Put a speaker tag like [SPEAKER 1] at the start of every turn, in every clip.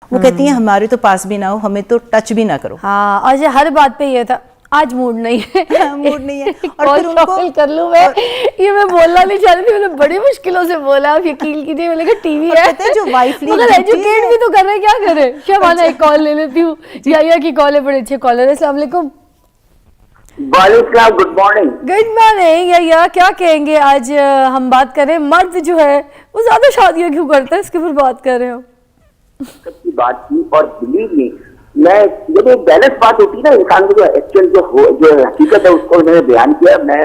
[SPEAKER 1] وہ کہتی ہیں ہمارے تو پاس بھی نہ ہو, ہمیں تو ٹچ بھی نہ کرو.
[SPEAKER 2] ہاں, آج ہر بات پہ یہ تھا آج موڈ نہیں ہے,
[SPEAKER 1] موڈ نہیں ہے. اور
[SPEAKER 2] کال
[SPEAKER 1] پھر ان کو
[SPEAKER 2] شامل کر لوں میں, یہ میں بولنا نہیں چاہ رہی تھی, میں نے بڑی مشکلوں سے بولا, آپ یقین کیجیے, میں نے کہا ٹی وی ہے
[SPEAKER 1] پتہ ہے جو وائفلی
[SPEAKER 2] مگر ایجوکیٹ بھی تو کر رہے, کیا کرے. شبانہ ایک کال لے لیتی ہوں, یا کی کال ہے, بڑے اچھے کالر ہے. السلام علیکم.
[SPEAKER 3] وعلیکم السلام, گڈ مارننگ.
[SPEAKER 2] Good morning. یا کیا کہیں گے, آج ہم بات کریں مرد جو ہے وہ زیادہ شادیاں کیوں کرتا ہے, اس کے اوپر بات کر رہے ہو.
[SPEAKER 3] سب کی بات کی, اور بلیو می میں جب ایک بیلنس بات ہوتی ہے نا, انسان کو جو ایکچوئل جو حقیقت ہے اس کو انہوں نے بیان کیا, میں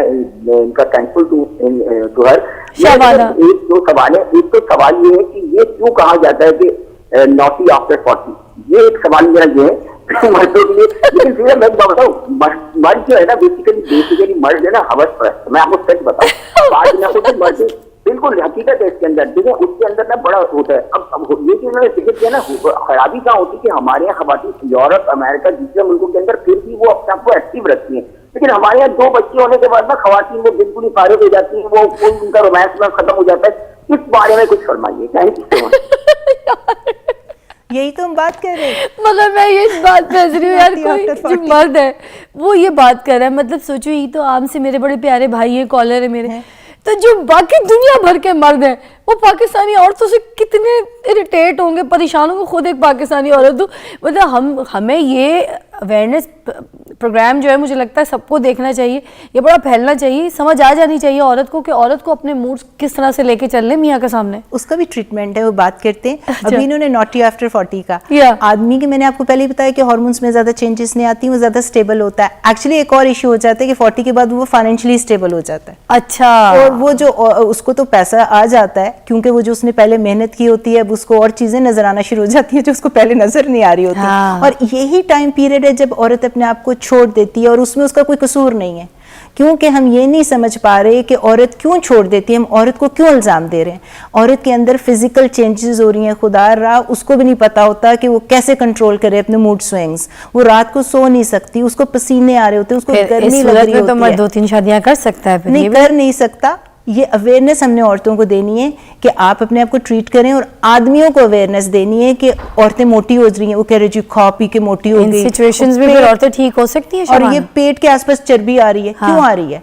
[SPEAKER 3] ان کا تھینکفل ٹو ہر. ایک دو سوال ہے. ایک تو سوال یہ ہے کہ یہ کیوں کہا جاتا ہے کہ ناٹی آفٹر 40, یہ ایک سوال میرا یہ ہے مردوں کے لیے. لیکن پھر میں بتاؤں, مرد جو ہے نا بیسیکلی مرد ہے نا ہوس پرست. میں آپ کو سچ بتاؤں, بات نہ ہوتی مرد بالکل حقیقت ہے اس کے اندر. دیکھیں اس کے اندر نا بڑا ہوتا ہے. اب یہ کہ انہوں نے ذکر کیا نا, خرابی کہاں ہوتی ہے کہ ہمارے یہاں خواتین یورپ امریکہ دوسرے ملکوں کے اندر پھر بھی وہ اپنے آپ کو ایکٹیو رکھتی ہیں, لیکن ہمارے یہاں 2 بچے ہونے کے بعد نا خواتین وہ بالکل ہی فارغ ہو جاتی ہیں, وہ ان کا رومانس میں ختم ہو جاتا ہے. اس بارے میں کچھ فرمائیے. تھینک یو سو مچ.
[SPEAKER 1] یہی تو ہم بات کر رہے ہیں.
[SPEAKER 2] مگر میں یہ اس بات پہ ہنس رہی ہوں یار, کوئی جو مرد ہے وہ یہ بات کر رہا ہے, مطلب سوچو یہ تو عام سے میرے بڑے پیارے بھائی ہیں, کالر ہیں میرے, تو جو باقی دنیا بھر کے مرد ہیں وہ پاکستانی عورتوں سے کتنے اریٹیٹ ہوں گے, پریشان ہوں گے. خود ایک پاکستانی عورت ہوں, مطلب ہمیں یہ اویئرنیس پروگرام جو ہے مجھے لگتا ہے سب کو دیکھنا چاہیے, یہ بڑا پھیلنا چاہیے, سمجھ آ جانی چاہیے عورت کو کہ عورت کو اپنے موڈ کس طرح سے لے کے چل لیں میاں کے سامنے.
[SPEAKER 1] اس کا بھی ٹریٹمنٹ ہے, وہ بات کرتے ہیں. ابھی انہوں نے ناٹی آفٹر 40 کا,
[SPEAKER 2] Yeah.
[SPEAKER 1] آدمی کے میں نے آپ کو پہلے ہی بتایا کہ ہارمونس میں زیادہ چینجز نہیں آتی, وہ زیادہ اسٹیبل ہوتا ہے. ایکچولی ایک اور ایشو ہو جاتا ہے کہ 40 کے بعد وہ فائنینشلی اسٹیبل ہو جاتا ہے.
[SPEAKER 2] اچھا.
[SPEAKER 1] اور وہ جو اس کو تو پیسہ آ جاتا ہے, کیونکہ وہ جو اس نے پہلے محنت کی ہوتی ہے اب اس کو اور چیزیں نظر آنا شروع ہو جاتی ہیں جو اس کو پہلے نظر نہیں آ رہی ہوتی. اور یہی ٹائم پیریڈ ہے جب عورت اپنے آپ کو چھوڑ دیتی ہے, اور اس میں اس کا کوئی قصور نہیں ہے, کیونکہ ہم یہ نہیں سمجھ پا رہے کہ عورت کیوں چھوڑ دیتی ہے, ہم عورت کو کیوں الزام دے رہے ہیں. عورت کے اندر فزیکل چینجز ہو رہی ہیں, خدا را اس کو بھی نہیں پتا ہوتا کہ وہ کیسے کنٹرول کرے اپنے موڈ سوئنگز. وہ رات کو سو نہیں سکتی, اس کو پسینے آ رہے ہوتے ہیں, اس کو گرمی لگ رہی ہوتی ہے.
[SPEAKER 2] تو 2-3 شادیاں کر سکتا ہے,
[SPEAKER 1] نہیں کر نہیں سکتا. یہ اویئرنیس ہم نے عورتوں کو دینی ہے کہ آپ اپنے آپ کو ٹریٹ کریں, اور آدمیوں کو اویئرنیس دینی ہے کہ عورتیں موٹی ہو رہی ہیں, وہ کہہ رہے جی کھا پی کے موٹی ہو گئی.
[SPEAKER 2] سچویشنز میں پھر عورتیں ٹھیک ہو سکتی ہیں.
[SPEAKER 1] اور یہ پیٹ کے آس پاس چربی آ رہی ہے, کیوں آ رہی ہے؟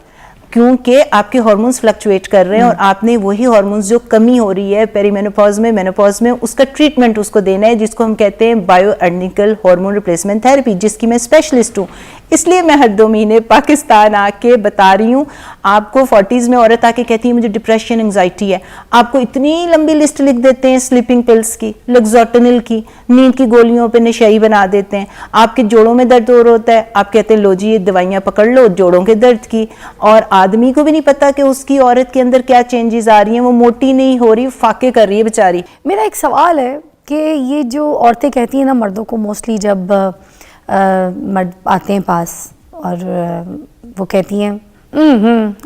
[SPEAKER 1] کیونکہ آپ کے ہارمونز فلکچویٹ کر رہے ہیں, اور آپ نے وہی ہارمونز جو کمی ہو رہی ہے پیری مینوپاز میں, مینوپاز میں, اس کا ٹریٹمنٹ اس کو دینا ہے, جس کو ہم کہتے ہیں bio identical hormone replacement therapy, جس کی میں اسپیشلسٹ ہوں. اس لیے میں ہر 2 مہینے پاکستان آ کے بتا رہی ہوں. آپ کو 40s میں عورت آ کے کہتی ہے مجھے ڈپریشن انگزائٹی ہے, آپ کو اتنی لمبی لسٹ لکھ دیتے ہیں سلیپنگ پلس کی, لگزوٹنل کی, نیند کی گولیوں پہ نشئی بنا دیتے ہیں. آپ کے جوڑوں میں درد ہو رہا ہوتا ہے, آپ کہتے ہیں لو جی یہ دوائیاں پکڑ لو جوڑوں کے درد کی, اور آدمی کو بھی نہیں پتا کہ اس کی عورت کے اندر کیا چینجز آ رہی ہیں, وہ موٹی نہیں ہو رہی, فاقے کر رہی ہے بیچاری.
[SPEAKER 2] میرا ایک سوال ہے کہ یہ جو عورتیں کہتی ہیں نا مردوں کو, موسٹلی جب مرد آتے ہیں پاس اور وہ کہتی ہیں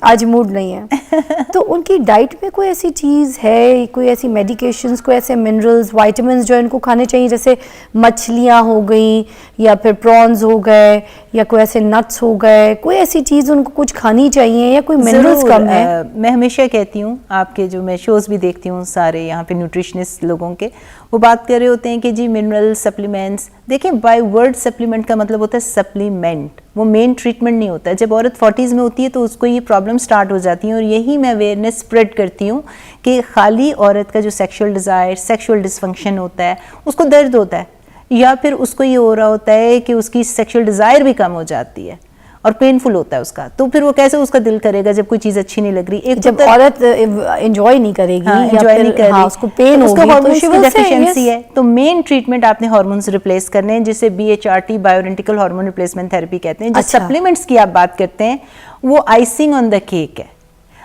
[SPEAKER 2] آج موڈ نہیں ہے, تو ان کی ڈائٹ میں کوئی ایسی چیز ہے, کوئی ایسی میڈیکیشنز, کوئی ایسے منرلز, وائٹامنز جو ان کو کھانے چاہیے, جیسے مچھلیاں ہو گئیں یا پھر پرانز ہو گئے یا کوئی ایسے نٹس ہو گئے, کوئی ایسی چیز ان کو کچھ کھانی چاہیے یا کوئی منرلز کم ہے؟
[SPEAKER 1] میں ہمیشہ کہتی ہوں, آپ کے جو میں شوز بھی دیکھتی ہوں سارے یہاں پہ نیوٹریشنسٹ لوگوں کے, وہ بات کر رہے ہوتے ہیں کہ جی منرل سپلیمنٹس. دیکھیں بائی ورڈ سپلیمنٹ کا مطلب ہوتا ہے سپلیمنٹ, وہ مین ٹریٹمنٹ نہیں ہوتا ہے. جب عورت 40s میں ہوتی ہے تو اس کو یہ پرابلم سٹارٹ ہو جاتی ہیں, اور یہی میں اویئرنیس اسپریڈ کرتی ہوں کہ خالی عورت کا جو سیکشول ڈیزائر, سیکشول ڈسفنکشن ہوتا ہے, اس کو درد ہوتا ہے, یا پھر اس کو یہ ہو رہا ہوتا ہے کہ اس کی سیکشول ڈیزائر بھی کم ہو جاتی ہے اور پینفل ہوتا ہے اس کا, تو پھر وہ کیسے اس کا دل کرے گا جب کوئی چیز اچھی نہیں لگ رہی. ایک
[SPEAKER 2] جب عورت انجوائے نہیں کرے گی,
[SPEAKER 1] انجوائے نہیں کرے گی,
[SPEAKER 2] اس کو پین ہوگی,
[SPEAKER 1] اس کا ہارمونز کی ڈیفیشنسی ہے. تو مین ٹریٹمنٹ آپ نے ہارمونز ریپلیس کرنے ہیں, جسے BHRT bio identical hormone replacement therapy کہتے ہیں. جو سپلیمنٹس کی آپ بات کرتے ہیں وہ آئسنگ آن دا کیک ہے.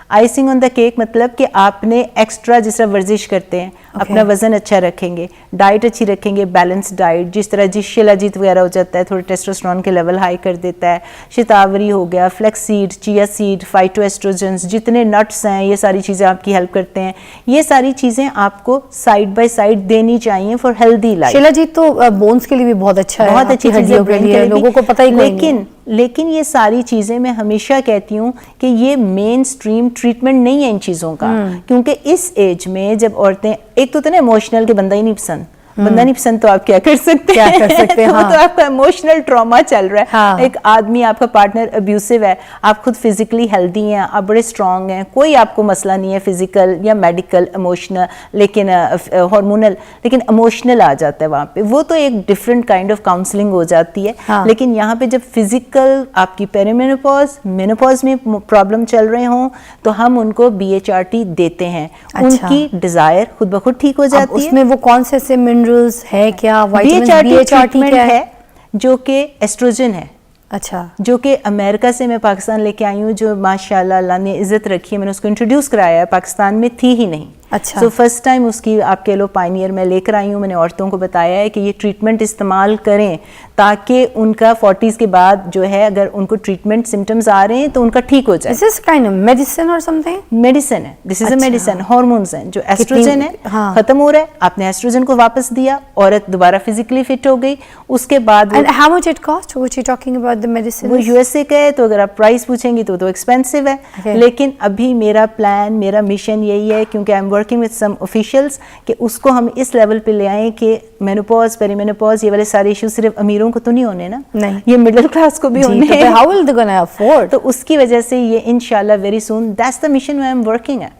[SPEAKER 1] آئسنگ آن دا کیک مطلب کہ آپ نے ایکسٹرا جس طرح ورزش کرتے ہیں, اپنا وزن اچھا رکھیں گے, ڈائٹ اچھی رکھیں گے, بیلنس ڈائٹ, جس طرح شیلاجیت وغیرہ ہو جاتا ہے, تھوڑے ٹیسٹوسٹرون کے لیول ہائی کر دیتا ہے, شتاوری ہو گیا, flax seed, chia seed, phytoestrogens, جتنے نٹس ہیں یہ ساری چیزیں آپ کی ہیلپ کرتے ہیں. یہ ساری چیزیں آپ کو سائڈ بائی سائڈ دینی چاہیے فار ہیلدی لائف.
[SPEAKER 2] شیلاجیت تو بونس کے لیے بھی بہت اچھا ہے,
[SPEAKER 1] بہت اچھی چیزیں
[SPEAKER 2] کے لیے, لوگوں کو پتہ ہی نہیں.
[SPEAKER 1] لیکن یہ ساری چیزیں میں ہمیشہ کہتی ہوں کہ یہ مین سٹریم ٹریٹمنٹ نہیں ہے ان چیزوں کا, کیونکہ اس ایج میں جب عورتیں, ایک تو نا ایموشنل کہ بندہ ہی نہیں پسند, बंदा नहीं पसंद तो आप क्या कर सकते
[SPEAKER 2] क्या
[SPEAKER 1] हैं?
[SPEAKER 2] कर सकते हैं,
[SPEAKER 1] तो वो
[SPEAKER 2] हाँ.
[SPEAKER 1] तो आपका इमोशनल ट्रॉमा चल रहा है.
[SPEAKER 2] हाँ.
[SPEAKER 1] एक आदमी, आपका पार्टनर अब्यूसिव है, आप खुद फिजिकली हेल्दी हैं, आप बड़े स्ट्रांग हैं, कोई आपको मसला नहीं है फिजिकल या मेडिकल, इमोशनल, लेकिन हार्मोनल, लेकिन इमोशनल आ जाता है वहाँ पे, वो तो एक डिफरेंट काइंड ऑफ काउंसलिंग हो जाती है.
[SPEAKER 2] हाँ.
[SPEAKER 1] लेकिन यहाँ पे जब फिजिकल आपकी पेरीमेनोपॉज, मेनोपॉज में प्रॉब्लम चल रहे हों तो हम उनको BHRT देते हैं.
[SPEAKER 2] अच्छा.
[SPEAKER 1] उनकी डिजायर खुद ब खुद ठीक हो जाती है.
[SPEAKER 2] उसमें वो कौन से ऐसे मिनरल्स है क्या, विटामिन
[SPEAKER 1] BHRT
[SPEAKER 2] BHRT
[SPEAKER 1] ट्रीटमेंट
[SPEAKER 2] क्या है?
[SPEAKER 1] है जो कि एस्ट्रोजन है,
[SPEAKER 2] अच्छा.
[SPEAKER 1] जो कि अमेरिका से मैं पाकिस्तान लेके आई हूँ, जो माशाल्लाह अल्लाह ने इज्जत रखी है. मैंने उसको इंट्रोड्यूस कराया है, पाकिस्तान में थी ही नहीं.
[SPEAKER 2] अच्छा.
[SPEAKER 1] सो फर्स्ट टाइम उसकी आप कह लो पायनियर मैं लेकर आई हूँ. मैंने औरतों को बताया है कि ये ट्रीटमेंट इस्तेमाल करें ताकि उनका 40s के बाद जो है अगर उनको ट्रीटमेंट सिम्टम्स आ रहे हैं तो उनका ठीक हो जाए.
[SPEAKER 2] Is this kind of medicine or something?
[SPEAKER 1] Medicine है, दिस इज अ
[SPEAKER 2] अच्छा.
[SPEAKER 1] मेडिसिन. हार्मोन्स हैं, जो एस्ट्रोजन है
[SPEAKER 2] हाँ.
[SPEAKER 1] खत्म हो रहा है, आपने एस्ट्रोजन को वापस दिया, औरत दोबारा फिजिकली फिट हो गई. उसके बाद
[SPEAKER 2] And how much it cost? What you talking about the medicine?
[SPEAKER 1] वो USA का है, तो अगर आप प्राइस पूछेंगी तो एक्सपेंसिव है.
[SPEAKER 2] Okay.
[SPEAKER 1] लेकिन अभी मेरा प्लान, मेरा मिशन यही है, क्योंकि I am working with some officials, कि उसको हम इस लेवल पे ले आएं कि मेनोपॉज, पेरीमेनोपॉज, ये वाले सारे इश्यूज सिर्फ अमीरों को तो नहीं होने ना,
[SPEAKER 2] नहीं.
[SPEAKER 1] ये मिडिल क्लास को भी
[SPEAKER 2] जी,
[SPEAKER 1] होने
[SPEAKER 2] तो फिर how will they gonna afford?
[SPEAKER 1] तो उसकी वजह से ये इंशाल्लाह very soon, that's the mission I am working है.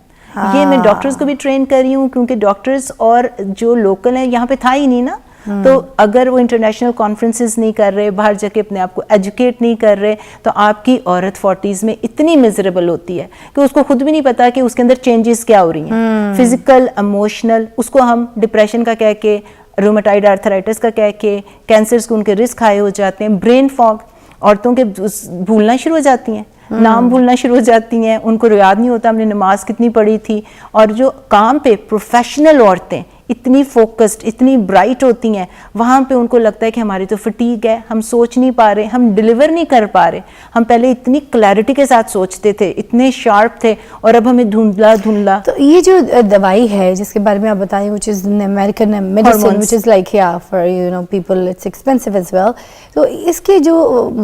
[SPEAKER 1] ये मैं डॉक्टर्स को भी ट्रेन कर रही हूँ, क्योंकि डॉक्टर्स और जो लोकल हैं यहाँ पे था ही नहीं ना. तो अगर वो इंटरनेशनल कॉन्फ्रेंसेस नहीं कर रहे, बाहर जाके अपने आप को एजुकेट नहीं कर रहे, तो आपकी औरत 40s में इतनी मिजरेबल होती है कि उसको खुद भी नहीं पता कि उसके अंदर चेंजेस क्या हो रही हैं, फिजिकल, इमोशनल. उसको हम डिप्रेशन का कह के, रूमेटाइड आर्थराइटिस का कह के, कैंसर्स को उनके रिस्क हाई हो जाते हैं, ब्रेन फॉग, औरतों के भूलना शुरू हो जाती हैं, नाम भूलना शुरू हो जाती हैं, उनको याद नहीं होता हमने नमाज कितनी पढ़ी थी. और जो काम पे प्रोफेशनल औरतें इतनी फोकस्ड, इतनी ब्राइट होती हैं, वहाँ पे उनको लगता है कि हमारी तो फटीग है, हम सोच नहीं पा रहे, हम डिलीवर नहीं कर पा रहे. हम पहले इतनी क्लैरिटी के साथ सोचते थे, इतने शार्प थे, और अब हमें धुंधला धुंधला.
[SPEAKER 2] तो ये जो दवाई है जिसके बारे में आप बताएं, which is an American medicine,
[SPEAKER 1] Hormones.
[SPEAKER 2] which is like yeah for people it's expensive as well. तो इसके जो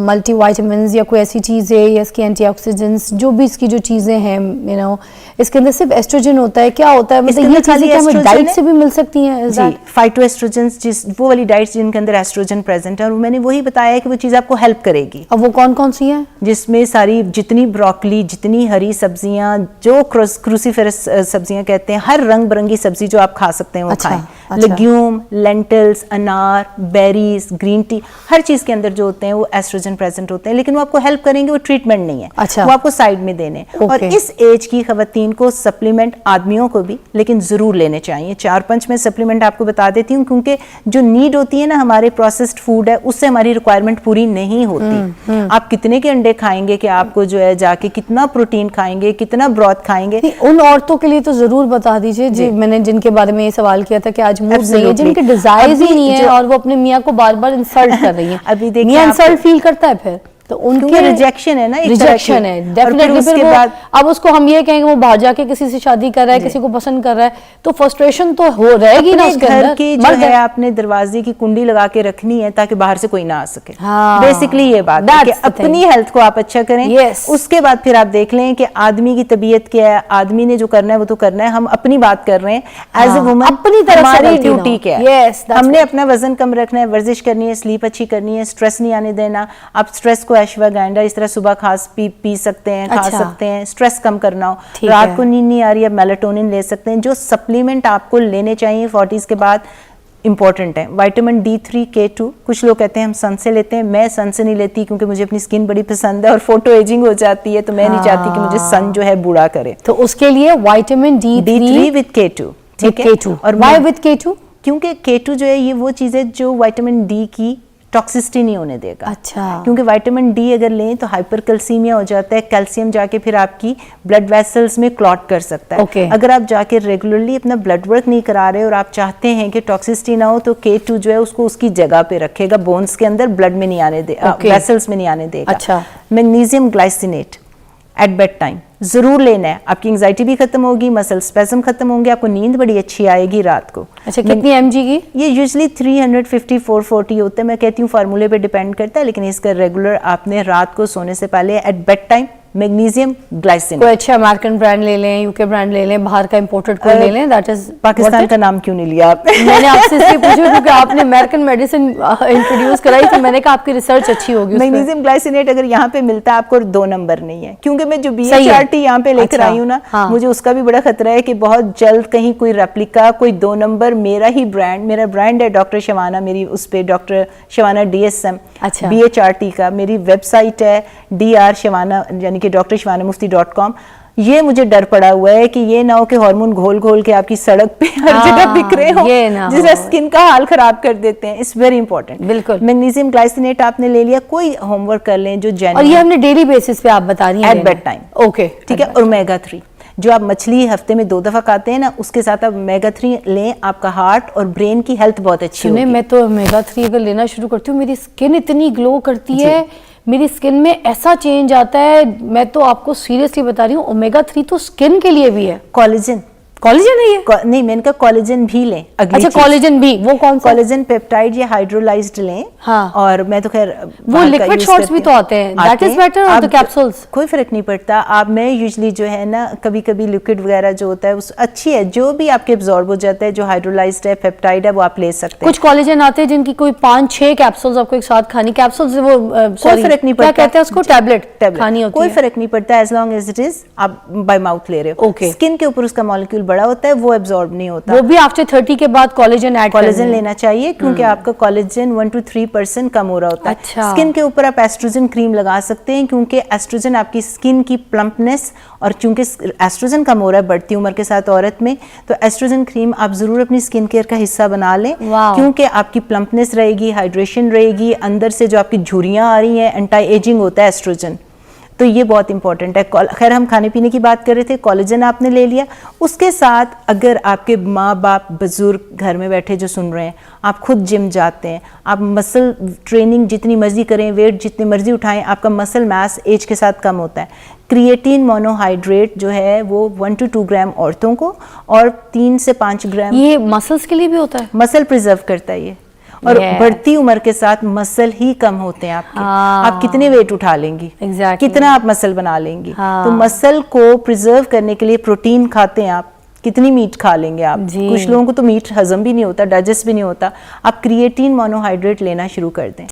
[SPEAKER 2] multivitamins या कोई ऐसी चीज़ें या इसके एंटीऑक्सीडेंट्स, जो भी इसकी जो चीज़ें हैं, इसके अंदर सिर्फ एस्ट्रोजन होता है, क्या होता है, मतलब ये चीज़ें क्या हमें डाइट से भी मिल सकती हैं?
[SPEAKER 1] जी, फाइटोएस्ट्रोजेंस, जिस वो वाली डाइट्स जिनके अंदर एस्ट्रोजन प्रेजेंट है, और मैंने वही बताया है कि वो चीज़ आपको हेल्प करेगी.
[SPEAKER 2] अब वो कौन कौन सी है?
[SPEAKER 1] जिसमें सारी जितनी ब्रोकली, जितनी हरी सब्जियां, जो क्रूसीफेरस सब्जियां कहते हैं, हर रंग बिरंगी सब्जी जो आप खा सकते हैं वो
[SPEAKER 2] अच्छा,
[SPEAKER 1] खाएं.
[SPEAKER 2] अच्छा.
[SPEAKER 1] लेग्यूम, लेंटिल्स, अनार, बेरीज, ग्रीन टी, हर चीज़ के अंदर जो होते हैं वो एस्ट्रोजन प्रेजेंट होते हैं, लेकिन वो आपको हेल्प करेंगे, वो ट्रीटमेंट नहीं है.
[SPEAKER 2] अच्छा.
[SPEAKER 1] वो आपको साइड में देने. और इस एज की खवातीन को सप्लीमेंट, आदमियों को भी, लेकिन ज़रूर लेने चाहिए. 4-5 में सप्लीमेंट आपको बता देती हूँ, क्योंकि जो नीड होती है ना हमारे प्रोसेस्ड फूड है, उससे हमारी रिक्वायरमेंट पूरी नहीं होती. आप कितने के अंडे खाएंगे कि आपको जो है जाके कितना प्रोटीन खाएंगे, कितना ब्रॉथ खाएंगे.
[SPEAKER 2] उन औरतों के लिए तो जरूर बता दीजिए जी, मैंने जिनके बारे में ये सवाल किया था कि आज मूड नहीं है, जिनके डिजायर्स ही नहीं है, और वो अपने मियाँ को बार बार इंसल्ट कर रही हैं.
[SPEAKER 1] अभी देखिए
[SPEAKER 2] मियाँ इंसल्ट फील करता है फिर तो उनके
[SPEAKER 1] रिजेक्शन है ना,
[SPEAKER 2] रिजेक्शन है डेफिनेटली. फिर वो अब उसको हम ये कहेंगे वो बाहर जाके किसी से शादी कर रहा है, किसी को पसंद कर रहा है, तो फ्रस्ट्रेशन तो हो रहेगी ना उसके अंदर.
[SPEAKER 1] घर की जो है आपने दरवाजे की कुंडी लगा के रखनी है ताकि बाहर से कोई ना आ सके.
[SPEAKER 2] हाँ,
[SPEAKER 1] बेसिकली ये बात है कि अपनी हेल्थ को आप अच्छा करें.
[SPEAKER 2] yes.
[SPEAKER 1] उसके बाद फिर आप देख लें कि आदमी की तबीयत क्या है, आदमी ने जो करना है वो तो करना है. हम अपनी बात कर रहे हैं एज ए वुमन,
[SPEAKER 2] अपनी तरफ से
[SPEAKER 1] हमारी ड्यूटी क्या है.
[SPEAKER 2] yes,
[SPEAKER 1] हमने अपना वजन कम रखना है, वर्जिश करनी है, स्लीप अच्छी करनी है, स्ट्रेस नहीं आने देना. आप स्ट्रेस को अश्वगंधा इस तरह सुबह खास पी सकते हैं, खा सकते हैं. स्ट्रेस कम करना हो, रात को नींद नहीं आ रही है, मेलाटोनिन ले सकते हैं. जो सप्लीमेंट आपको लेने चाहिए 40s के बाद इंपॉर्टेंट है. Vitamin D3, K2. कुछ लोग कहते हैं हम सन से लेते हैं, मैं सन से नहीं लेती क्योंकि मुझे अपनी स्किन बड़ी पसंद है और फोटो एजिंग हो जाती है, तो मैं नहीं चाहती कि मुझे सन जो है बूढ़ा करे.
[SPEAKER 2] तो उसके लिए विटामिन D3
[SPEAKER 1] विद K2, ठीक है.
[SPEAKER 2] K2 और व्हाई विद K2?
[SPEAKER 1] क्योंकि K2 जो है ये वो चीज़ है जो विटामिन D की टॉक्सिसिटी नहीं होने देगा.
[SPEAKER 2] अच्छा.
[SPEAKER 1] क्योंकि विटामिन D अगर लें तो हाइपरकैल्सीमिया हो जाता है, कैल्शियम जाके फिर आपकी ब्लड वेसल्स में क्लॉट कर सकता है.
[SPEAKER 2] okay.
[SPEAKER 1] अगर आप जाके रेगुलरली अपना ब्लड वर्क नहीं करा रहे और आप चाहते हैं कि टॉक्सिसिटी ना हो, तो K2 जो है उसको उसकी जगह पे रखेगा, बोन्स के अंदर, ब्लड में नहीं आने देगा, वेसल्स में नहीं आने देगा.
[SPEAKER 2] अच्छा.
[SPEAKER 1] Magnesium glycinate at bed time जरूर लेना है. आपकी एंजाइटी भी खत्म होगी, मसल स्पेज़म खत्म होंगे, आपको नींद बड़ी अच्छी आएगी रात को.
[SPEAKER 2] अच्छा, कितनी mg की?
[SPEAKER 1] ये यूजली 350-440 होता है. मैं कहती हूँ फार्मूले पे डिपेंड करता है, लेकिन इसका रेगुलर आपने रात को सोने से पहले at bed time magnesium glycinate.
[SPEAKER 2] कोई अच्छा अमेरिकन ब्रांड ले लें, यूके ब्रांड ले लें, बाहर का इंपोर्टेड कोई ले लें, दैट इज
[SPEAKER 1] पाकिस्तान का नाम क्यों नहीं लिया आपने?
[SPEAKER 2] मैंने आपसे इसलिए पूछा क्योंकि आपने अमेरिकन मेडिसिन इंट्रोड्यूस कराई, तो मैंने कहा आपकी रिसर्च अच्छी होगी।
[SPEAKER 1] मैग्नीशियम ग्लाइसिनेट अगर यहाँ पे मिलता है आपको 2 नंबर नहीं है, क्योंकि मैं जो
[SPEAKER 2] सही है।
[SPEAKER 1] BHRT यहाँ पे लेकर
[SPEAKER 2] अच्छा,
[SPEAKER 1] आई हूँ ना,
[SPEAKER 2] हाँ।
[SPEAKER 1] मुझे उसका भी बड़ा खतरा है कि बहुत जल्द कहीं कोई रेप्लिका, कोई 2 नंबर, मेरा ही ब्रांड, मेरा ब्रांड है डॉक्टर शवाना, मेरी उस पे डॉक्टर शवाना DSM,
[SPEAKER 2] अच्छा।
[SPEAKER 1] BHRT का, मेरी वेबसाइट है DR शवाना यानी कि drshwanaMufti.com। ये मुझे डर पड़ा हुआ है कि ये ना हो कि हार्मोन घोल घोल के आपकी सड़क पे हर जगह बिक रहे हो,
[SPEAKER 2] ये ना
[SPEAKER 1] जिससे
[SPEAKER 2] हो।
[SPEAKER 1] स्किन का हाल खराब कर देते हैं। It's very important.
[SPEAKER 2] बिल्कुल।
[SPEAKER 1] मैग्नीशियम ग्लाइसिनेट आपने ले लिया, कोई होमवर्क कर लें जो
[SPEAKER 2] और ये
[SPEAKER 1] जेन्युइन
[SPEAKER 2] हमने डेली बेसिस पे आप बता रही हैं
[SPEAKER 1] एट बेड टाइम,
[SPEAKER 2] ओके,
[SPEAKER 1] ठीक है। और ओमेगा 3 जो आप मछली हफ्ते में 2 दफा खाते हैं ना, उसके साथ आप ओमेगा 3 लें, आपका हार्ट और ब्रेन की हेल्थ बहुत अच्छी
[SPEAKER 2] सुने,
[SPEAKER 1] होगी।
[SPEAKER 2] मैं तो ओमेगा 3 अगर लेना शुरू करती हूँ, मेरी स्किन इतनी ग्लो करती है, मेरी स्किन में ऐसा चेंज आता है, मैं तो आपको सीरियसली बता रही हूँ, ओमेगा 3 तो स्किन के लिए भी है।
[SPEAKER 1] कोलेजन,
[SPEAKER 2] कोलेजन है ये?
[SPEAKER 1] नहीं, मैंने कहा कोलेजन भी लें।
[SPEAKER 2] अच्छा, कोलेजन भी, वो कौन सा?
[SPEAKER 1] कोलेजन पेप्टाइड या हाइड्रोलाइज्ड लें।
[SPEAKER 2] हाँ।
[SPEAKER 1] और मैं तो खैर
[SPEAKER 2] वो
[SPEAKER 1] बाहर का
[SPEAKER 2] लिक्विड
[SPEAKER 1] use
[SPEAKER 2] शॉट्स
[SPEAKER 1] करती
[SPEAKER 2] भी तो
[SPEAKER 1] हूँ।
[SPEAKER 2] आते हैं, दैट इज बेटर और द
[SPEAKER 1] आप
[SPEAKER 2] कैप्सूल्स?
[SPEAKER 1] कोई फर्क नहीं पड़ता। आप मैं यूजुअली जो है ना, कभी कभी लिक्विड वगैरह जो होता है उस अच्छी है, जो भी आपके एब्जॉर्ब हो जाता है, जो हाइड्रोलाइज्ड है, पेप्टाइड है, वो आप ले सकते हैं।
[SPEAKER 2] कुछ कोलेजन आते हैं जिनकी कोई 5-6 कैप्सूल्स आपको एक साथ खानी, कैप्सूल्स वो
[SPEAKER 1] कोई फर्क नहीं
[SPEAKER 2] क्या
[SPEAKER 1] पड़ता।
[SPEAKER 2] कहते हैं उसको, टैबलेट खानी होती
[SPEAKER 1] कोई
[SPEAKER 2] है।
[SPEAKER 1] फर्क नहीं पड़ता as long as it is आप बाय माउथ ले रहे हो।
[SPEAKER 2] Okay.
[SPEAKER 1] स्किन के ऊपर उसका मॉलिक्यूल बड़ा होता है, वो एब्जॉर्ब नहीं होता।
[SPEAKER 2] वो भी आफ्टर 30 के बाद कोलेजन ऐड
[SPEAKER 1] कोलेजन लेना चाहिए, क्योंकि आपका कोलेजन 1 to 3% कम हो रहा होता है।
[SPEAKER 2] अच्छा।
[SPEAKER 1] स्किन के ऊपर आप एस्ट्रोजन क्रीम लगा सकते हैं, क्योंकि एस्ट्रोजन आपकी स्किन की प्लम्पनेस, और चूंकि एस्ट्रोजन कम हो रहा है बढ़ती उम्र के साथ औरत में, तो एस्ट्रोजन क्रीम आप जरूर अपनी स्किन केयर का हिस्सा बना लें,
[SPEAKER 2] वाह।
[SPEAKER 1] क्योंकि आपकी प्लम्पनेस रहेगी, हाइड्रेशन रहेगी, अंदर से जो आपकी झुर्रियां आ रही हैं, एंटी एजिंग होता है एस्ट्रोजन, तो ये बहुत इंपॉर्टेंट है। खैर हम खाने पीने की बात कर रहे थे, कोलेजन आपने ले लिया। उसके साथ अगर आपके माँ बाप बुजुर्ग घर में बैठे जो सुन रहे हैं, आप खुद जिम जाते हैं, आप मसल ट्रेनिंग जितनी मर्जी करें, वेट जितनी मर्जी उठाएं, आपका मसल मास एज के साथ कम होता है। क्रिएटिन मोनोहाइड्रेट जो है वो 1 to 2 ग्राम औरतों को और 3 से 5 ग्राम,
[SPEAKER 2] ये मसल्स के लिए भी होता है?
[SPEAKER 1] मसल प्रिजर्व करता है ये। और
[SPEAKER 2] Yes.
[SPEAKER 1] बढ़ती उम्र के साथ मसल ही कम होते हैं आपके।
[SPEAKER 2] हाँ।
[SPEAKER 1] आप कितने वेट उठा लेंगी,
[SPEAKER 2] Exactly.
[SPEAKER 1] कितना आप मसल बना लेंगी।
[SPEAKER 2] हाँ।
[SPEAKER 1] तो मसल को प्रिजर्व करने के लिए प्रोटीन खाते हैं आप, कितनी मीट खा लेंगे आप?
[SPEAKER 2] जी।
[SPEAKER 1] कुछ लोगों को तो मीट हजम भी नहीं होता, डाइजेस्ट भी नहीं होता। आप क्रिएटिन मोनोहाइड्रेट लेना शुरू कर दें।